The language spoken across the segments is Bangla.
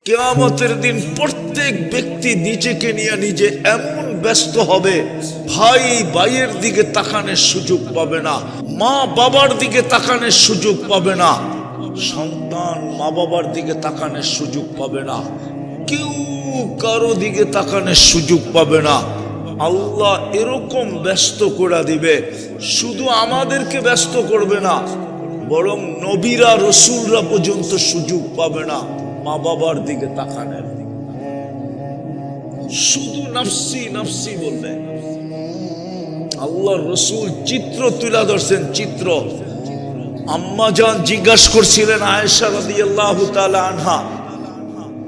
কিয়ামতের দিন প্রত্যেক ব্যক্তি নিজেকে নিয়ে নিজে এমন ব্যস্ত হবে, ভাই ভাইয়ের দিকে তাকানোর সুযোগ পাবে না, মা বাবার দিকে তাকানোর সুযোগ পাবে না, সন্তান মা বাবার দিকে তাকানোর সুযোগ পাবে না, কেউ কারো দিকে তাকানোর সুযোগ পাবে না। আল্লাহ এরকম ব্যস্ত করে দিবে, শুধু আমাদেরকে ব্যস্ত করবে না, বরং নবীরা রসুলরা পর্যন্ত সুযোগ পাবে না মা বাবার দিকে তাকানোর। শুধু নফসি নফসি বলবে। আল্লাহর রসুল চিত্র তুলে ধরছেন, চিত্র। আম্মা জান জিজ্ঞাসা করছিলেন আয়েশা রাদিয়াল্লাহু তাআলা আনহা,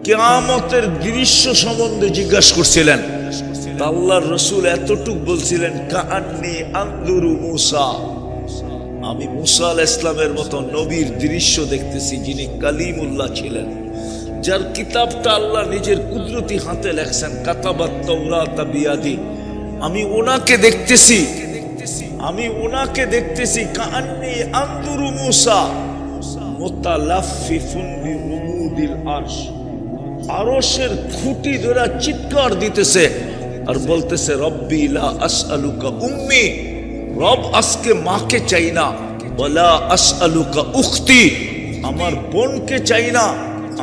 কিয়ামতের দৃশ্য সম্বন্ধে জিজ্ঞাসা করছিলেন। আল্লাহর রসুল এতটুক বলছিলেন, কাআন্নী আনজুরু মূসা, আমি মূসা আলাইহিস সালামের মতো নবীর দৃশ্য দেখতেছি, যিনি কালিমুল্লাহ ছিলেন, যার কিতাবটা আল্লাহ নিজের কুদরতি হাতে লেখছেন, কাতাবাত তাওরাত বিয়াদি। আমি ওনাকে দেখতেছি, আমি ওনাকে দেখতেছি। কাআন্নী আনজুরু মূসা মুতালাফফিফুন বিরুমুদিল আরশ, আরশের খুঁটি ধরে চিৎকার দিতেছে আর বলতেছে, রব্বি লা আসআলুকা উম্মি, রব আজকে মাকে চাই না, ওয়ালা আসআলুকা উখতি, আমার বোনকে চাই না,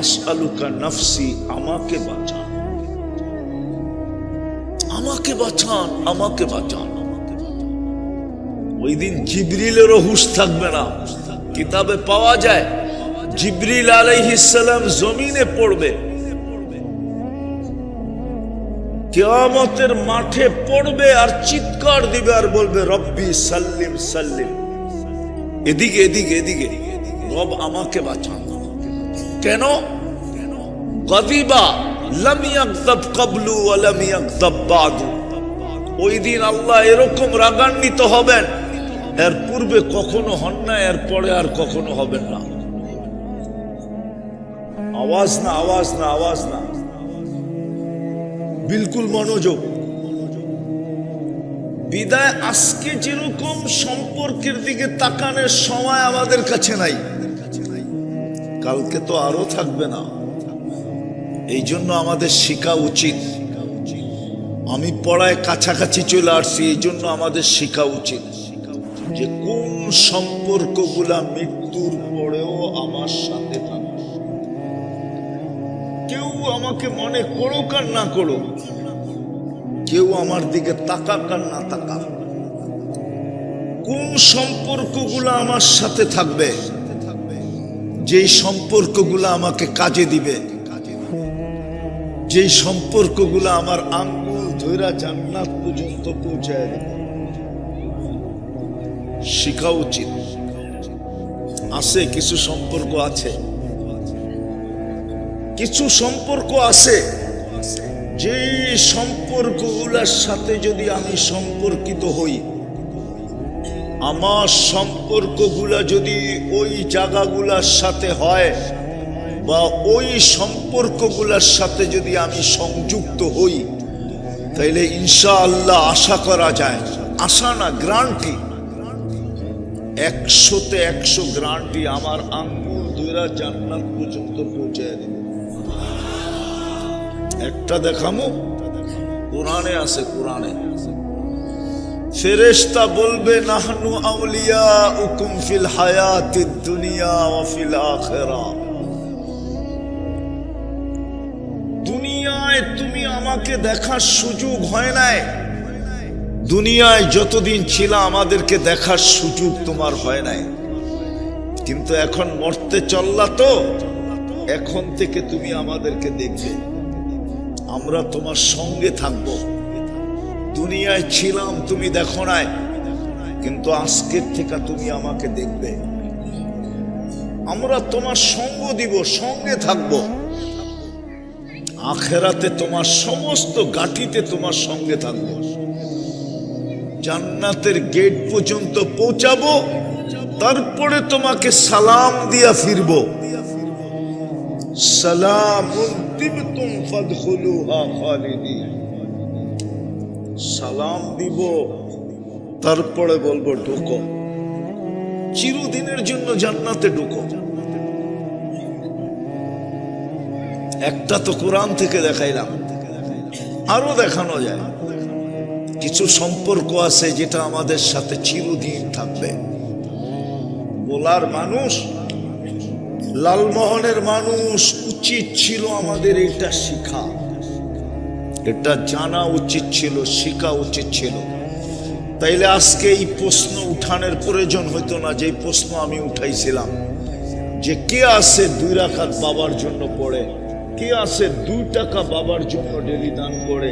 আসআলুকা নফসি, আমাকে বাঁচান, আমাকে বাঁচান, আমাকে বাঁচান। ওই দিন জিবরিলেরও হুঁশ থাকবে না। কিতাবে পাওয়া যায় জিবরিল আলাইহিস সালাম জমিনে পড়বে, কিয়ামতের মাঠে পড়বে আর চিৎকার দিবে আর বলবে, রব্বি সাল্লিম সাল্লিম, এদিকে এদিকে এদিকে, রব আমাকে বাঁচান। কেন? গাদিবা লাম ইয়াগদাব ক্বাবলু ওয়া লাম ইয়াগদাব বাদু, ওই দিন আল্লাহ এরকম রাগান্বিত হবেন, এর পূর্বে কখনো হন না, এর পরে আর কখনো হবেন না। আওয়াজ না, আওয়াজ না, আওয়াজ না, বিলকুল মনোযোগ। বিদায় আজকে যেরকম সম্পর্কের দিকে তাকানোর সময় আমাদের কাছে নাই, কালকে তো আরো থাকবে না। এই জন্য আমাদের শেখা উচিত। আমি পড়ায় কাছাকাছি চলে আসছি, এই জন্য আমাদের শেখা উচিত যে কোন সম্পর্কগুলা মৃত্যুর পরেও আমার সাথে থাকবে। কেউ আমাকে মনে করুক আর না করুক, কেউ আমার দিকে তাকাক আর না তাকাক, কোন সম্পর্কগুলো আমার সাথে থাকবে, যেই সম্পর্কগুলো আমাকে কাজে দিবে, যেই সম্পর্কগুলো আমার আঙ্গুল ধইরা জান্নাত পর্যন্ত পৌঁছায় দিবে, শিখা উচিত। আছে কিছু সম্পর্ক, আছে কিছু সম্পর্ক আছে, যে সম্পর্কগুলোর সাথে যদি আমি সম্পর্কিত হই, আমার সম্পর্কগুলা যদি ওই জায়গাগুলোর সাথে হয় বা ওই সম্পর্কগুলোর সাথে যদি আমি সংযুক্ত হই, তাইলে ইনশাআল্লাহ আশা করা যায়, আশা না গ্যারান্টি, 100তে 100 গ্যারান্টি, আমার আঙ্গুল ধইরা জান্নাত পর্যন্ত পৌঁছায় দেবে। একটা দেখামো, কোরআনে আছে, কোরআনে ফেরেশতা বলবে, নাহনু আউলিয়াউকুম ফিল হায়াতিদ দুনিয়া ওয়া ফিল আখিরাহ, দুনিয়ায় তুমি আমাকে দেখার সুযোগ হয় নাই, দুনিয়ায় যতদিন ছিল আমাদেরকে দেখার সুযোগ তোমার হয় নাই, কিন্তু এখন মরতে চললা তো, এখন থেকে তুমি আমাদেরকে দেখবে, আমরা তোমার সঙ্গে থাকবো। দুনিয়ায় ছিলাম, তুমি দেখো নাই, কিন্তু আজকের থেকে তুমি আমাকে দেখবে, আমরা তোমার সঙ্গ দিব, সঙ্গে থাকবো, আখিরাতে তোমার সমস্ত গাঠিতে তোমার সঙ্গে থাকবো, জান্নাতের গেট পর্যন্ত পৌঁছাবো, তারপরে তোমাকে সালাম দিয়া ফিরবো, সালামুন তিবতুম ফাদখুলুহা খালিদিন, সালাম দিব, তারপরে বলবো ঢুকো, চিরদিনের জন্য জান্নাতে ঢুকো। একটা তো কোরআন থেকে দেখাইলাম, আরো দেখানো যায়। কিছু সম্পর্ক আছে যেটা আমাদের সাথে চিরদিন থাকবে। বলার মানুষ, লালমোহনের মানুষ, উচিত ছিল আমাদের এটা শিখা, এটা জানা উচিত ছিল, শিখা উচিত ছিল। তাইলে আজকে এই প্রশ্ন উঠানোর প্রয়োজন হইতো না, যে প্রশ্ন আমি উঠাইছিলাম যে কে আছে 2 রাকাত বাবার জন্য পড়ে, কে আছে 2 টাকা বাবার জন্য ডেলি দান করে।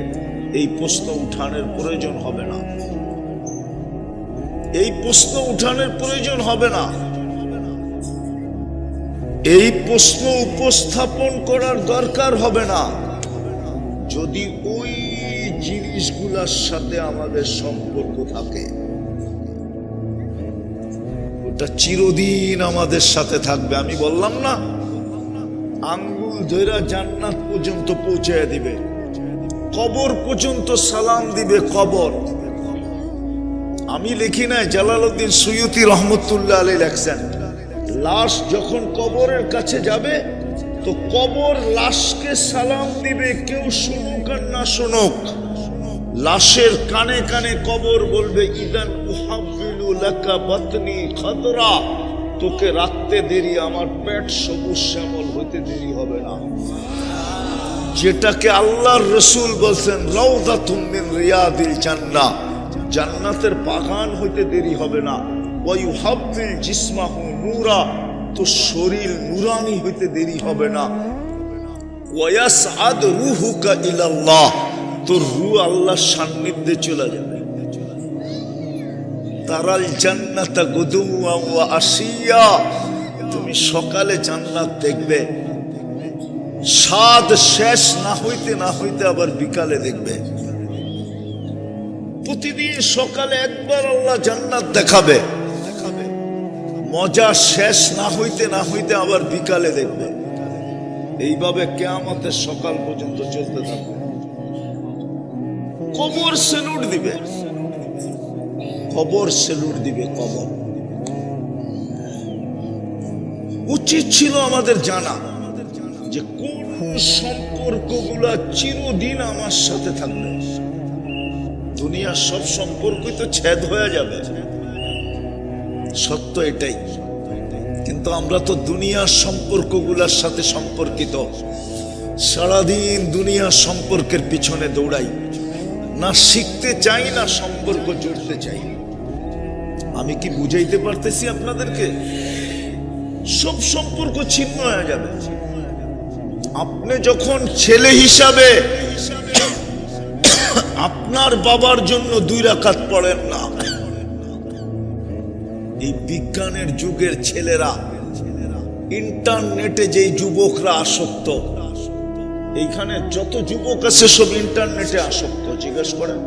এই প্রশ্ন উঠানোর প্রয়োজন হবে না, এই প্রশ্ন উঠানোর প্রয়োজন হবে না, এই প্রশ্ন উপস্থাপন করার দরকার হবে না, যদি ওই জিনিসগুলোর সাথে আমাদের সম্পর্ক থাকে। ওটা চিরদিন আমাদের সাথে থাকবে। আমি বললাম না, আঙ্গুল ধইরা জান্নাত পর্যন্ত পৌঁছায় দিবে, কবর পর্যন্ত সালাম দিবে। কবর আমি লিখি নাই, জালালউদ্দিন সুয়ুতি রহমতুল্লাহ আলাইহি লেখছেন, লাশ যখন কবরের কাছে যাবে তো কবর লাশকে সালাম দিবে, কেউ শুনুক আর না শুনুক। লাশের কানে কানে কবর বলবে, ইদান উহাব্বিলু লাকা বাতনি খাদরা, তোকে রাখতে দেরি, আমার পেট সবুজ শ্যামল হইতে দেরি হবে না। যেটাকে আল্লাহর রাসূল বলছেন রাউযাতুম মিন রিয়াদিল জান্নাহ, জান্নাতের বাগান হইতে দেরি হবে না। ওয়া ইউহাব্বিল জিসমাহু নূরা, তো শরীর নূরানি হইতে দেরি হবে না। ওয়া ইয়াসআদ রূহুকা ইলাল্লাহ, তোর রূহ আল্লাহর সান্নিধ্যে চলে যাবে। তারাল জান্নাতা গুদুওয়া ওয়া আশিয়া, তুমি সকালে জান্নাত দেখবে, স্বাদ শেষ না হইতে না হইতে আবার বিকালে দেখবে। প্রতিদিন সকালে একবার আল্লাহ জান্নাত দেখাবে, মজা শেষ না হইতে না হইতে আবার বিকালে দেখবে। এইভাবে কিয়ামতের সকাল পর্যন্ত চলতে থাকবে। কবর সেলুট দিবে, কবর সেলুট দিবে, কবর। উচিত ছিল আমাদের জানা যে কোন সম্পর্কগুলা চিরদিন আমার সাথে থাকবে। দুনিয়ার সব সম্পর্কই তো ছেদ হয়ে যাবে, সত্য এটাই। কিন্তু আমরা তো দুনিয়ার সম্পর্কগুলোর সাথে সম্পর্কিত, সারাদিন দুনিয়ার সম্পর্কের পিছনে দৌড়াই, না শিখতে চাই না সম্পর্ক জুড়তে চাই। আমি কি বুঝাইতে পারতেছি আপনাদেরকে? সব সম্পর্ক ছিন্ন হয়ে যাবে। আপনি যখন ছেলে হিসাবে আপনার বাবার জন্য 2 রাকাত পড়েন না, এই বিজ্ঞানের যুগের ছেলেরা, ইন্টারনেটে যেই যুবকরা আসক্ত, এইখানে যত যুবক আছে সব ইন্টারনেটে আসক্ত। জিজ্ঞেস করেন,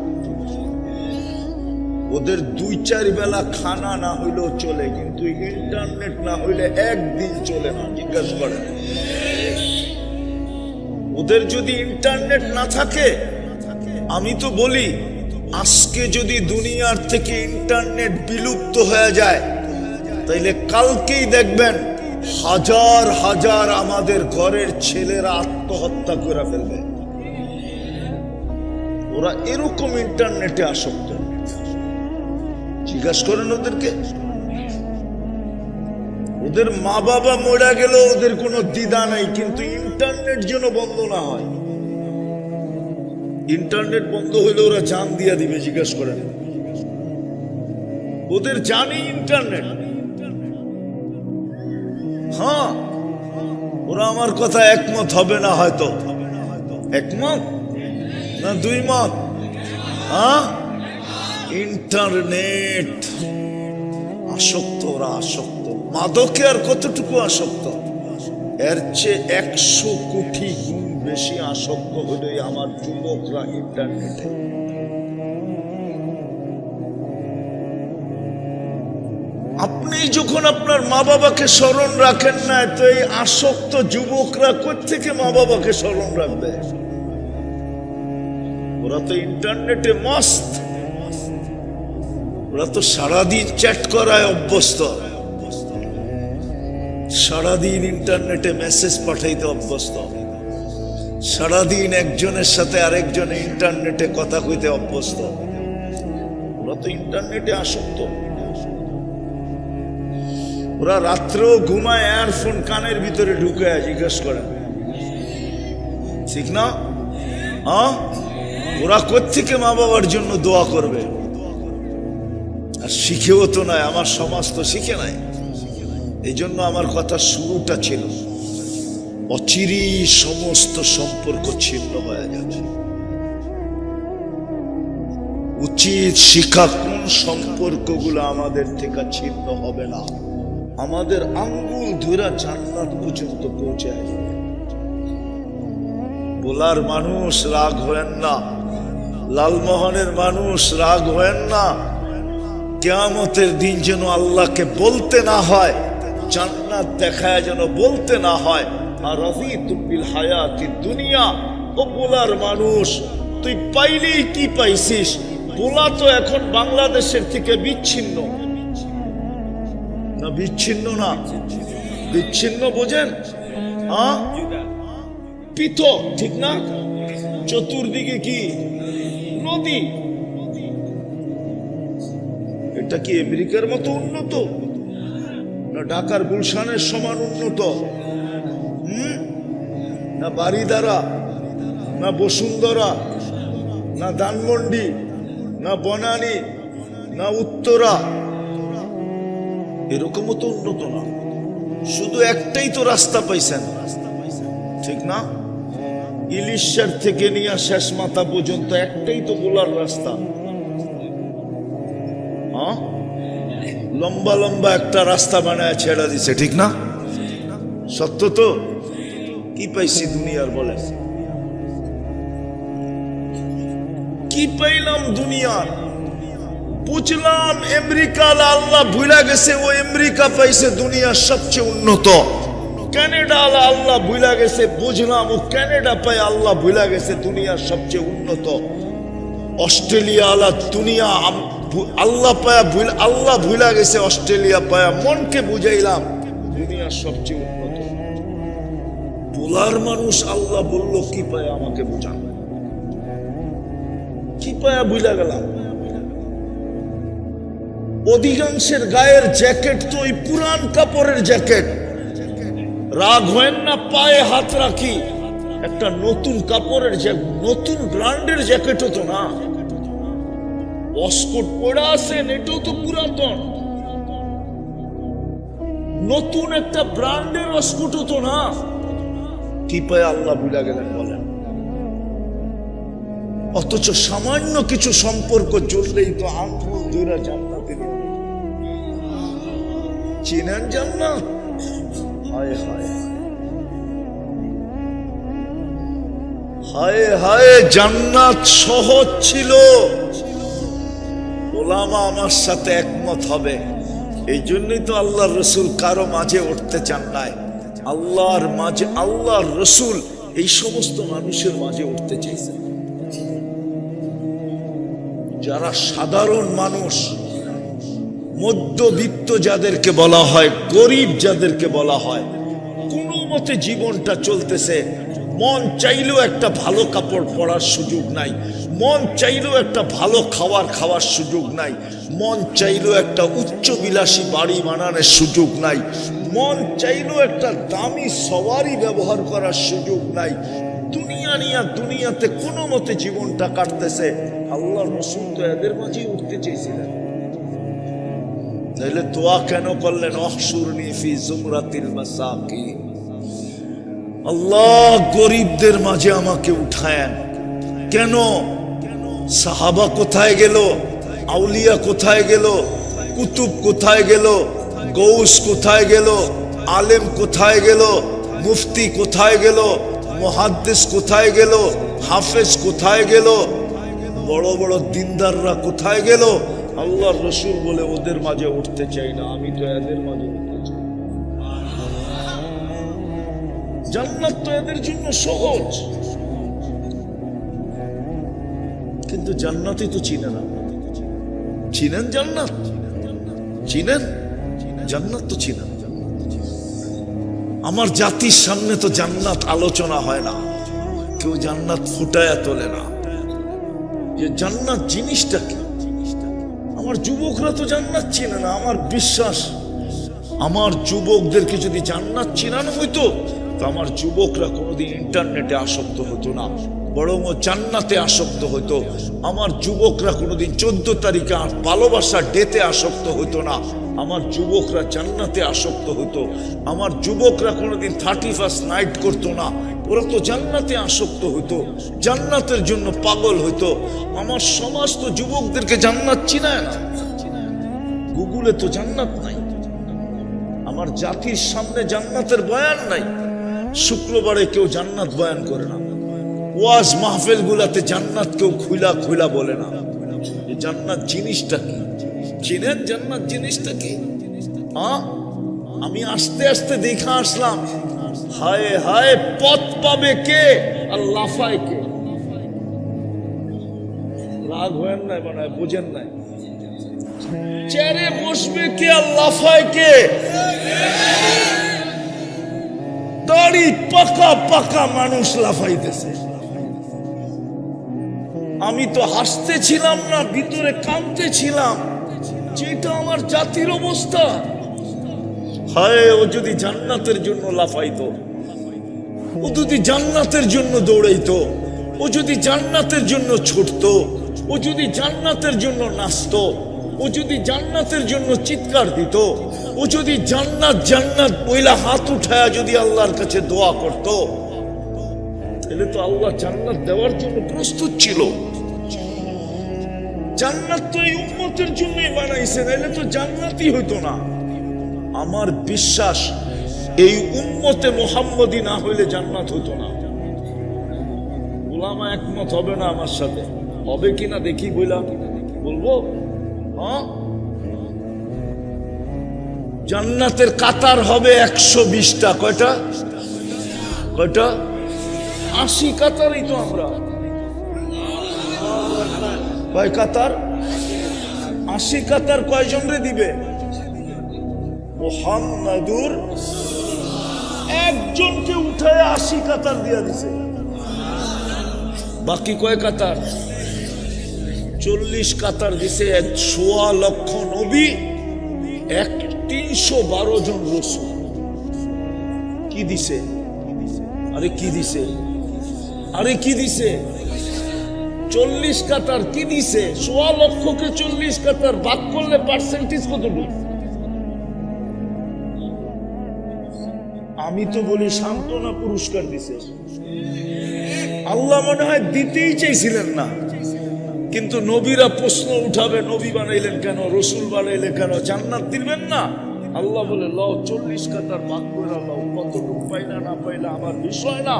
ওদের 2-4 বেলা খানা না হইলেও চলে, কিন্তু ইন্টারনেট না হইলে একদিন চলে না। জিজ্ঞেস করেন, ওদের যদি ইন্টারনেট না থাকে, আমি তো বলি আজকে যদি দুনিয়ার থেকে ইন্টারনেট বিলুপ্ত হয়ে যায়, তাইলে কালকেই দেখবেন হাজার হাজার আমাদের ঘরের ছেলেরা আত্মহত্যা করে ফেলবে। ওরা এরকম ইন্টারনেটে আসক্ত। জিজ্ঞাসা করেন ওদেরকে, ওদের মা বাবা মরে গেল, ওদের কোনো দ্বিধা নাই, কিন্তু ইন্টারনেট যেন বন্ধ না হয়। ইন্টারনেট বন্ধ হইলে ওরা জান দিয়া দিবে। জিজ্ঞাসা করেন, ওদের জানি ইন্টারনেট। হ্যাঁ, ওরা আমার কথা একমত হবে না, হয়তো একমত না 2 মত। হ্যাঁ, ইন্টারনেট আসক্ত, ওরা আসক্ত। মাদকে আর কতটুকু আসক্ত? এর চেয়ে 100 কোটি গুণ বেশি আসক্ত হইল আমার যুবকরা ইন্টারনেটে। আপনি যখন আপনার মা বাবাকে স্মরণ রাখেন না, তো এই আসক্ত যুবকরা কোত্থেকে মা বাবাকে স্মরণ রাখবে? ওরা তো ইন্টারনেটে মস্ত, ওরা তো সারাদিন চ্যাট করায় অভ্যস্ত, সারাদিন ইন্টারনেটে মেসেজ পাঠাইতে অভ্যস্ত। সারাদিন একজনের সাথে আরেকজন ইন্টারনেটে কথা কইতে অভ্যস্ত। ওরা তো ইন্টারনেটে আসক্ত। ওরা রাত্রেও ঘুমায়, এয়ারফোন কানের ভিতরে ঢুকে জিজ্ঞেস করেন, ঠিক না? ওরা কোত্থেকে মা বাবার জন্য দোয়া করবে? আর শিখেও তো নাই, আমার সমাজ তো শিখে নাই। এই জন্য আমার কথা শুরুটা ছিল অচিরি সমস্ত সম্পর্ক ছিন্ন হয়ে যাবে। উচিত শিক্ষা কোন সম্পর্কগুলো আমাদের থেকে ছিন্ন হবে না, আমাদের আঙ্গুল ধরে জান্নাত পর্যন্ত পৌঁছে যাবে। বোলার মানুষ রাগ হয়েন না, লালমোহনের মানুষ রাগ হয়েন না। কিয়ামতের দিন যেন আল্লাহকে বলতে না হয়, জান্নাত দেখায় যেন বলতে না হয়, আর রাযীতু বিল হায়াতিদ দুনিয়া। ও বোলার মানুষ, তুই পাইলেই কি পাইছিস? বোলা তো এখন বাংলাদেশের থেকে বিচ্ছিন্ন না, বিচ্ছিন্ন না, বিচ্ছিন্ন বোঝেন? পৃথক, ঠিক না? চতুর্দিকে কি নদী। এটা কি আমেরিকার মতো উন্নত, না ঢাকার গুলশানের সমান উন্নত, না বারিধারা, না বসুন্ধরা, না ধানমন্ডি, না বনানী, না উত্তরা? এরকমও তো উন্নত না। শুধু একটাই তো রাস্তা পাইছেন, ঠিক না? ইলিশার থেকে নিয়ে শেষ মাথা পর্যন্ত একটাই তো বোলার রাস্তা। লম্বা লম্বা একটা রাস্তা বানায় ছেড়া দিছে, ঠিক না? সত্য তো? কি পাইছি দুনিয়ার বলে? কি পাইলাম দুনিয়ার? বুঝলাম আমেরিকা আল্লাহ ভুলা গেছে, ও আমেরিকা পাইছে দুনিয়ার সবচেয়ে উন্নত। কানাডা আল্লাহ ভুলা গেছে, বুঝলাম ও কানাডা পায় আল্লাহ ভুলা গেছে দুনিয়ার সবচেয়ে উন্নত। অস্ট্রেলিয়া আল্লাহ দুনিয়া আল্লাহ পায়া আল্লাহ ভুলা গেছে, অস্ট্রেলিয়া পায়া মনকে বুঝাইলাম দুনিয়ার সবচেয়ে উন্নত। বোলার মানুষ আল্লাহ বলল কি পায় আমাকে বুঝান, কি পায়া বুঝা গেলাম? অধিকাংশের গায়ের জ্যাকেট তো ওই পুরান কাপড়ের জ্যাকেট। রাগ হয় না, পায়ে হাত রাখি, একটা নতুন কাপড়ের নতুন ব্র্যান্ডের জ্যাকেট হতো না, অস্কট পড়া আছেন, এটাও তো পুরাতন। নতুন একটা ব্র্যান্ডের অস্কট হতো না। কি পায়ে আল্লাহ ভুলা গেলেন বলেন? অথচ সামান্য কিছু সম্পর্ক জড়লেই তো আঙ্গুল ধরে জান্নাতে চিনেন জান্নাত। হায় হায় হায় হায়, জান্নাত সহজ ছিল। ওলামা আমার সাথে একমত হবে। এই জন্যই তো আল্লাহর রসুল কারো মাঝে উঠতে চান নাই। আল্লাহর মাঝে, আল্লাহর রসুল এই সমস্ত মানুষের মাঝে উঠতে চেয়েছেন যারা সাধারণ মানুষ, মধ্যবিত্ত যাদেরকে বলা হয়, গরিব যাদেরকে বলা হয়, কোনো মতে জীবনটা চলতেছে, মন চাইলেও একটা ভালো কাপড় পরার সুযোগ নাই, মন চাইলেও একটা ভালো খাওয়ার সুযোগ নাই, মন চাইলেও একটা উচ্চবিলাসী বাড়ি বানানোর সুযোগ নাই, মন চাইলেও একটা দামি সওয়ারি ব্যবহার করার সুযোগ নাই। দুনিয়া নিয়ে দুনিয়াতে কোনো মতে জীবনটা কাটতেছে। আল্লাহ রসুল তো এদের মাঝেই উঠতে চেয়েছিলেন, তাহলে দোয়া কেন করলেন? অহশুরনি ফি জুমরাতিল মাসাকিন, আল্লাহ গরিবদের মাঝে আমাকে উঠায়েন। কেন? সাহাবা কোথায় গেল? আউলিয়া কোথায় গেল? কুতুব কোথায় গেল? গৌস কোথায় গেল? আলেম কোথায় গেল? মুফতি কোথায় গেল? মুহাদ্দিস কোথায় গেল? হাফেজ কোথায় গেল? বড় বড় দিনদাররা কোথায় গেল? আল্লাহর রসুল বলে ওদের মাঝে উঠতে চাই না, আমি তো এদের মাঝে উঠতে চাই। জান্নাত তো এদের জন্য সহজ, কিন্তু জান্নাতই তো চিনে না। চিনেন জান্নাত? চিনেন জান্নাত? তো চিনেন। আমার জাতির সামনে তো জান্নাত আলোচনা হয় না। কেউ জান্নাত ফুটায়া তোলে না। যে জান্নাত জিনিসটা কি, আমার যুবকরা তো জান্নাত চিনে না। আমার বিশ্বাস আমার যুবকদেরকে যদি জান্নাত চিনানো হইতো তো আমার যুবকরা কোনোদিন ইন্টারনেটে আসক্ত হতো না, বরং জান্নাতে আসক্ত হইতো। আমার যুবকরা কোনোদিন 14 তারিখে ভালোবাসা ডেতে আসক্ত হইতো না, আমার যুবকরা জান্নাতে আসক্ত হইতো। আমার যুবকরা কোনোদিন 31st নাইট করতো না, ওরা তো জান্নাতে আসক্ত হইতো, জান্নাতের জন্য পাগল হইতো। আমার সমাজ তো যুবকদেরকে জান্নাত চিনায় না, গুগলে তো জান্নাত নাই, আমার জাতির সামনে জান্নাতের বয়ান নাই। শুক্রবারে কেউ জান্নাত বয়ান করে না, ওয়াজ মাহফিল গুলাতে জান্নাত কেউ খুলা খুলা বলে না। জান্নাত জিনিসটা কি চিনেন? জান্নাত জিনিসটা কি? আমি আস্তে আস্তে দেখা আসলাম, হায় হায় পথ পাবে কে আর লাফায় কে। রাগ হয়েন নাই, মানে বুঝেন নাই। চেয়ারে বসবে কে আর লাফায় কে? দাড়ি পাকা পাকা মানুষ লাফাইতেছে। আমি তো হাসতে ছিলাম না, ভিতরে কাঁদতে ছিলাম, যেটা আমার জাতির অবস্থা। হায়, ও যদি জান্নাতের জন্য লাফাইতো, ও যদি জান্নাতের জন্য দৌড়াইতো, ও যদি জান্নাতের জন্য ছুটতো, ও যদি জান্নাতের জন্য নাচতো, ও যদি জান্নাতের জন্য চিৎকার দিত, ও যদি জান্নাত জান্নাত বইলা হাত উঠায়া যদি আল্লাহর কাছে দোয়া করত, তাহলে তো আল্লাহ জান্নাত দেওয়ার জন্য প্রস্তুত ছিল। জান্নাত তো এই উম্মতের জন্যই বানাইছে, নাহলে তো জান্নাতই হইতো না। আমার বিশ্বাস এই উম্মতে মুহাম্মদী না হইলে জান্নাত হইতো না। উলামা একমত হবে না আমার সাথে, হবে কিনা দেখি বইলা বলবো। জান্নাতের কাতার হবে 120টা। কয়টা? কয়টা? 80 কাতারই তো আমরা। কয় কাতার? 80 কাতার। কয়জন রে দিবে? মুহাম্মাদুর একজনকে উঠায় 80 কাতার দিয়া দিছে। বাকি কয় কাতার? 40 কাতার দিছে। 1.25 লক্ষ নবী, 312 জন রসুল। কি দিছে? আরে কি দিছে? আরে কি দিছে? 40 কাতার কি দিছে? 1.25 লক্ষকে 40 কাতার ভাগ করলে পার্সেন্টেজ কতটুকু? আমি তো বলি সান্ত্বনা পুরস্কার দিছে। আল্লাহ মনে হয় দিতেই চাইছিলেন না, কিন্তু নবীরা প্রশ্ন উঠাবে, নবী বানাইলেন কেন, রসুল বানাইলেন কেন, জান্নাত দিবেন না? আল্লাহ বলে লও 40 কাতার ভাগ করে লও, কতটুকু পাইলা না পাইলা আমার বিষয় না,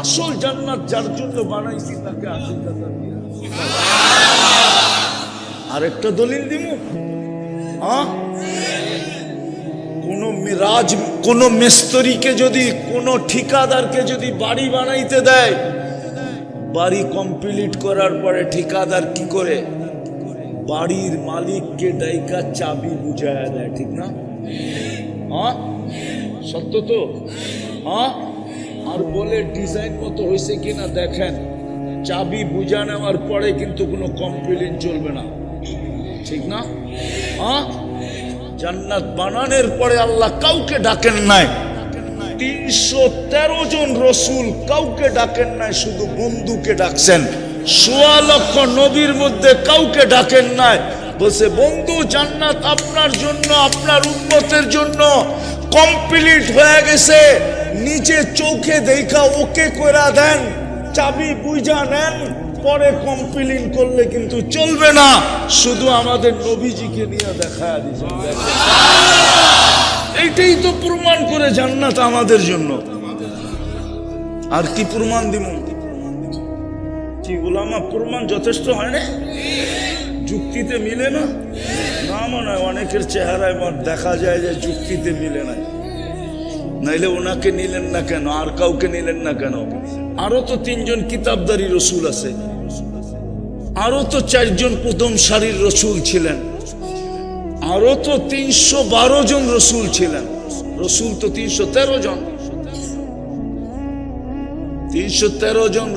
আসল জান্নাত যার জন্য বানাইছি তাকে 80 কাতার দিয়া। আরেকটা দলিল দিমু। কোন মিস্ত্রিকে যদি, কোন ঠিকাদারকে যদি বাড়ি বানাইতে দেয়, বাড়ি কমপ্লিট করার পরে ঠিকাদার কি করে? বাড়ির মালিককে ডাইকা চাবি বুঝায়া দেয়, ঠিক না? সত্য তো? আর বলে ডিজাইন মতো হয়েছে কিনা দেখেন। চাবি বুঝা নেওয়ার পরে কিন্তু কোনো কমপ্লেইন চলবে না, ঠিক না? জান্নাত বানানোর পরে আল্লাহ কাউকে ডাকেন নাই। 313 জন রসুল কাউকে ডাকেন নাই, শুধু বন্ধুকে ডাকছেন। 1.25 লক্ষ নবীর মধ্যে কাউকে ডাকেন নাই, বলছে বন্ধু জান্নাত আপনার জন্য, আপনার উম্মতের জন্য কমপ্লিট হয়ে গেছে, নিচে চোখে দেখা ওকে কইরা দেন, চাবি বুঝা নেন, পরে কমপ্লেইন করলে কিন্তু চলবে না। শুধু আমাদের নবীজিকে নিয়ে দেখায়া দিয়েছেন। এইটাই তো প্রমাণ করে জান্নাত আমাদের জন্য। আর কি প্রমাণ দিব? কি উলামা প্রমাণ যথেষ্ট হয় না? যুক্তিতে মিলে না? না মনে হয় অনেকের চেহারায় দেখা যায় যে যুক্তিতে মিলে না। নাইলে ওনাকে নিলেন না কেন, আর কাউকে নিলেন না কেন? আরো তো 3 জন কিতাবদারি রসুল আছে, আরো তো 4 জন প্রথম সারির রসুল ছিলেন, আরো তো 312 জন রসুল ছিলেন। রসুল তো 313 জন। 313 জন